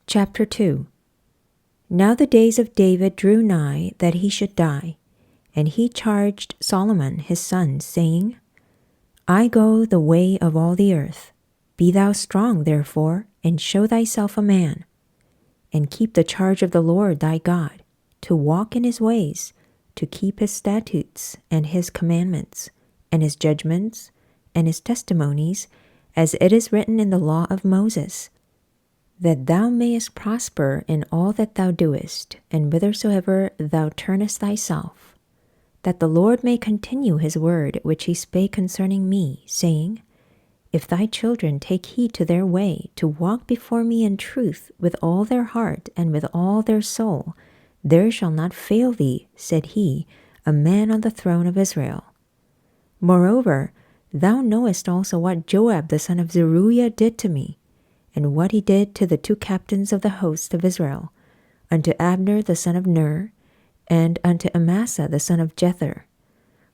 Chapter 2. Now the days of David drew nigh that he should die, and he charged Solomon his son, saying, I go the way of all the earth. Be thou strong, therefore, and show thyself a man, and keep the charge of the Lord thy God, to walk in his ways, to keep his statutes and his commandments, and his judgments, and his testimonies, as it is written in the law of Moses, that thou mayest prosper in all that thou doest, and whithersoever thou turnest thyself, that the Lord may continue his word which he spake concerning me, saying, If thy children take heed to their way, to walk before me in truth with all their heart and with all their soul, there shall not fail thee, said he, a man on the throne of Israel. Moreover, thou knowest also what Joab the son of Zeruiah did to me, and what he did to the 2 captains of the host of Israel, unto Abner the son of Ner, and unto Amasa the son of Jether,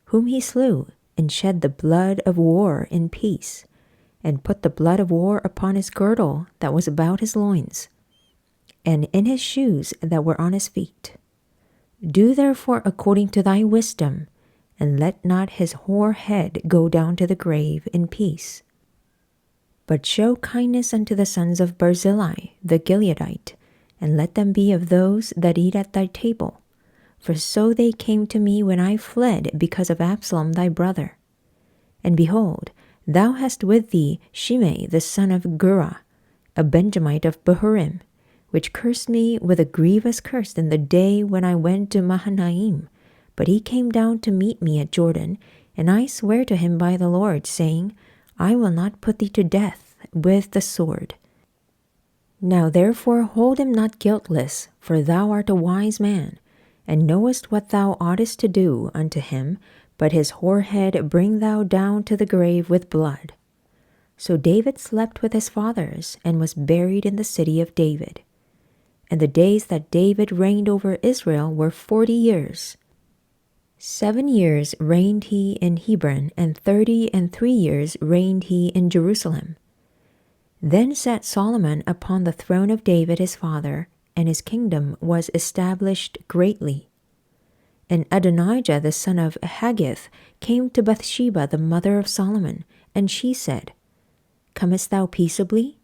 whom he slew, and shed the blood of war in peace, and put the blood of war upon his girdle that was about his loins, and in his shoes that were on his feet. Do therefore according to thy wisdom, and let not his hoar head go down to the grave in peace. But show kindness unto the sons of Barzillai the Gileadite, and let them be of those that eat at thy table. For so they came to me when I fled because of Absalom thy brother. And behold, thou hast with thee Shimei the son of Gera, a Benjamite of Bahurim, which cursed me with a grievous curse in the day when I went to Mahanaim. But he came down to meet me at Jordan, and I swear to him by the Lord, saying, I will not put thee to death with the sword. Now therefore hold him not guiltless, for thou art a wise man, and knowest what thou oughtest to do unto him, but his hoar head bring thou down to the grave with blood. So David slept with his fathers, and was buried in the city of David. And the days that David reigned over Israel were 40 years. 7 years reigned he in Hebron, and 33 years reigned he in Jerusalem. Then sat Solomon upon the throne of David his father, and his kingdom was established greatly. And Adonijah the son of Haggith came to Bathsheba the mother of Solomon, and she said, Comest thou peaceably?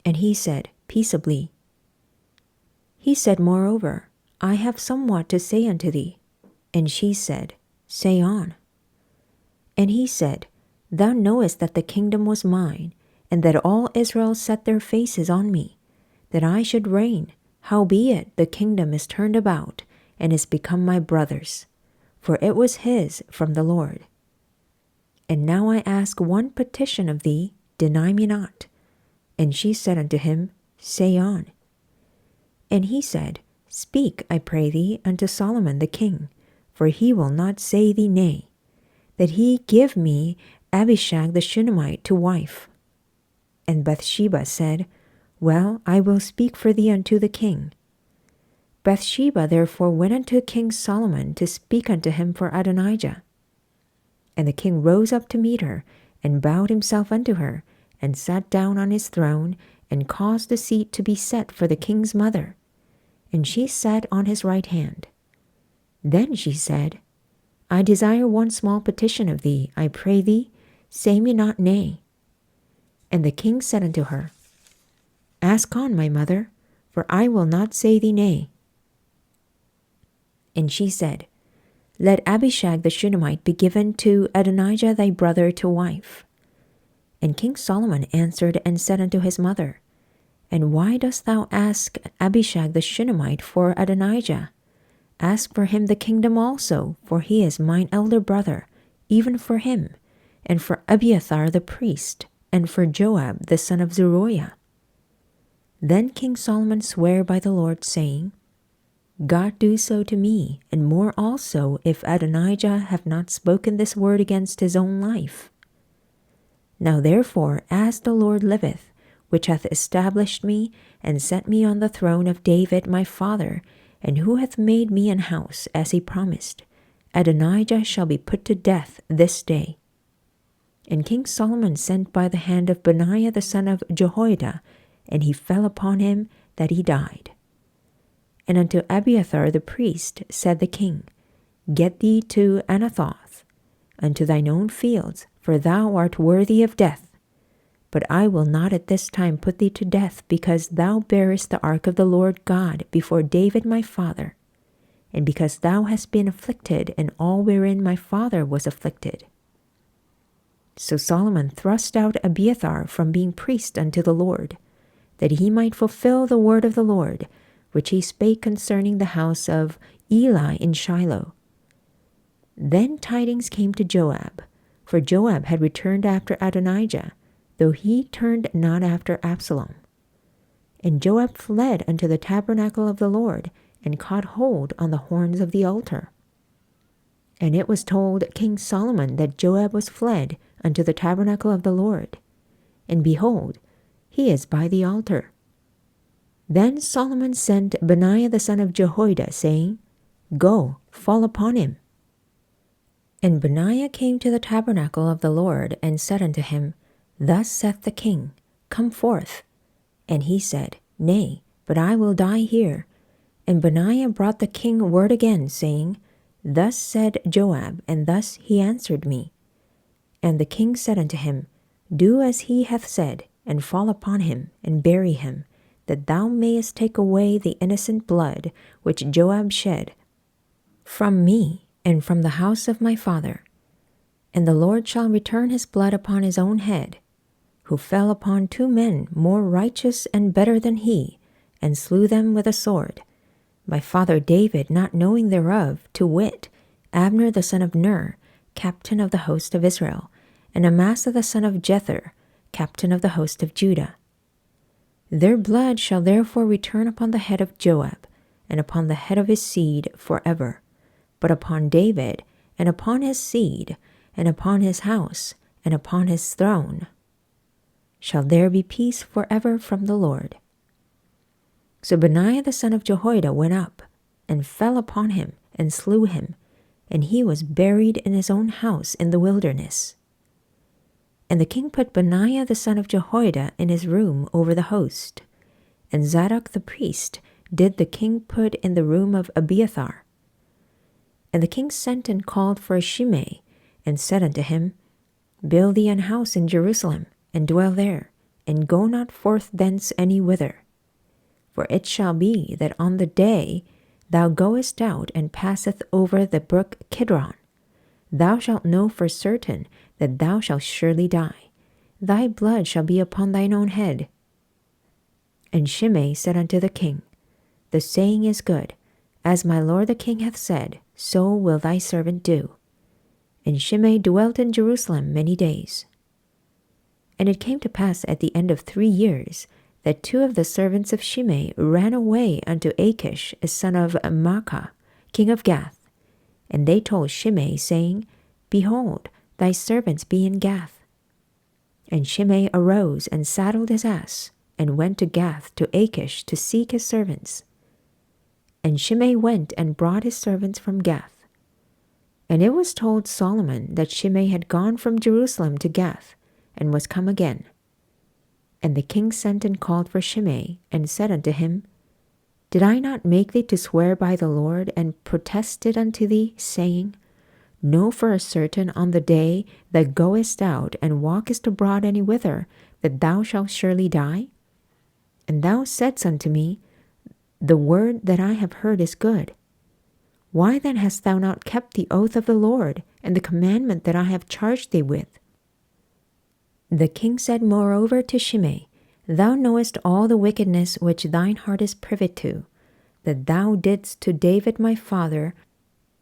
And he said, Peaceably. He said moreover, I have somewhat to say unto thee. And she said, Say on. And he said, Thou knowest that the kingdom was mine, and that all Israel set their faces on me, that I should reign. Howbeit the kingdom is turned about, and is become my brother's, for it was his from the Lord. And now I ask one petition of thee, deny me not. And she said unto him, Say on. And he said, Speak, I pray thee, unto Solomon the king, for he will not say thee nay, that he give me Abishag the Shunammite to wife. And Bathsheba said, Well, I will speak for thee unto the king. Bathsheba therefore went unto King Solomon to speak unto him for Adonijah. And the king rose up to meet her, and bowed himself unto her, and sat down on his throne, and caused a seat to be set for the king's mother. And she sat on his right hand. Then she said, I desire one small petition of thee, I pray thee, say me not nay. And the king said unto her, Ask on, my mother, for I will not say thee nay. And she said, Let Abishag the Shunammite be given to Adonijah thy brother to wife. And King Solomon answered and said unto his mother, And why dost thou ask Abishag the Shunammite for Adonijah? Ask for him the kingdom also, for he is mine elder brother, even for him, and for Abiathar the priest, and for Joab the son of Zeruiah. Then King Solomon sware by the Lord, saying, God do so to me, and more also, if Adonijah have not spoken this word against his own life. Now therefore, as the Lord liveth, which hath established me, and set me on the throne of David my father, and who hath made me an house, as he promised, Adonijah shall be put to death this day. And King Solomon sent by the hand of Benaiah the son of Jehoiada, and he fell upon him that he died. And unto Abiathar the priest said the king, Get thee to Anathoth, unto thine own fields, for thou art worthy of death. But I will not at this time put thee to death, because thou bearest the ark of the Lord God before David my father, and because thou hast been afflicted in all wherein my father was afflicted. So Solomon thrust out Abiathar from being priest unto the Lord, that he might fulfill the word of the Lord, which he spake concerning the house of Eli in Shiloh. Then tidings came to Joab, for Joab had returned after Adonijah, though he turned not after Absalom. And Joab fled unto the tabernacle of the Lord, and caught hold on the horns of the altar. And it was told King Solomon that Joab was fled unto the tabernacle of the Lord, and behold, he is by the altar. Then Solomon sent Benaiah the son of Jehoiada, saying, Go, fall upon him. And Benaiah came to the tabernacle of the Lord, and said unto him, Thus saith the king, Come forth. And he said, Nay, but I will die here. And Benaiah brought the king word again, saying, Thus said Joab, and thus he answered me. And the king said unto him, Do as he hath said, and fall upon him, and bury him, that thou mayest take away the innocent blood which Joab shed from me, and from the house of my father. And the Lord shall return his blood upon his own head, who fell upon 2 men more righteous and better than he, and slew them with a sword. My father David not knowing thereof, to wit, Abner the son of Ner, captain of the host of Israel, and Amasa the son of Jether, captain of the host of Judah. Their blood shall therefore return upon the head of Joab, and upon the head of his seed forever. But upon David, and upon his seed, and upon his house, and upon his throne, shall there be peace forever from the Lord. So Benaiah the son of Jehoiada went up, and fell upon him, and slew him, and he was buried in his own house in the wilderness. And the king put Benaiah the son of Jehoiada in his room over the host, and Zadok the priest did the king put in the room of Abiathar. And the king sent and called for Shimei, and said unto him, Build thee an house in Jerusalem, and dwell there, and go not forth thence any whither. For it shall be that on the day thou goest out and passeth over the brook Kidron, thou shalt know for certain that thou shalt surely die. Thy blood shall be upon thine own head. And Shimei said unto the king, The saying is good. As my lord the king hath said, so will thy servant do. And Shimei dwelt in Jerusalem many days. And it came to pass at the end of 3 years, that 2 of the servants of Shimei ran away unto Achish, a son of Maacah, king of Gath. And they told Shimei, saying, Behold, thy servants be in Gath. And Shimei arose and saddled his ass, and went to Gath to Achish to seek his servants. And Shimei went and brought his servants from Gath. And it was told Solomon that Shimei had gone from Jerusalem to Gath, and was come again. And the king sent and called for Shimei, and said unto him, Did I not make thee to swear by the Lord, and protested unto thee, saying, Know for a certain on the day that goest out and walkest abroad any whither, that thou shalt surely die? And thou saidst unto me, The word that I have heard is good. Why then hast thou not kept the oath of the Lord, and the commandment that I have charged thee with? The king said moreover to Shimei, Thou knowest all the wickedness which thine heart is privy to, that thou didst to David my father.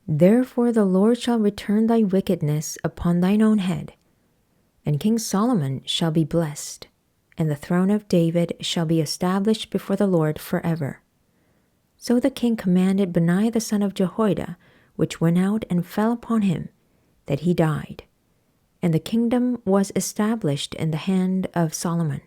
Therefore the Lord shall return thy wickedness upon thine own head. And King Solomon shall be blessed, and the throne of David shall be established before the Lord forever. So the king commanded Benaiah the son of Jehoiada, which went out and fell upon him, that he died. And the kingdom was established in the hand of Solomon.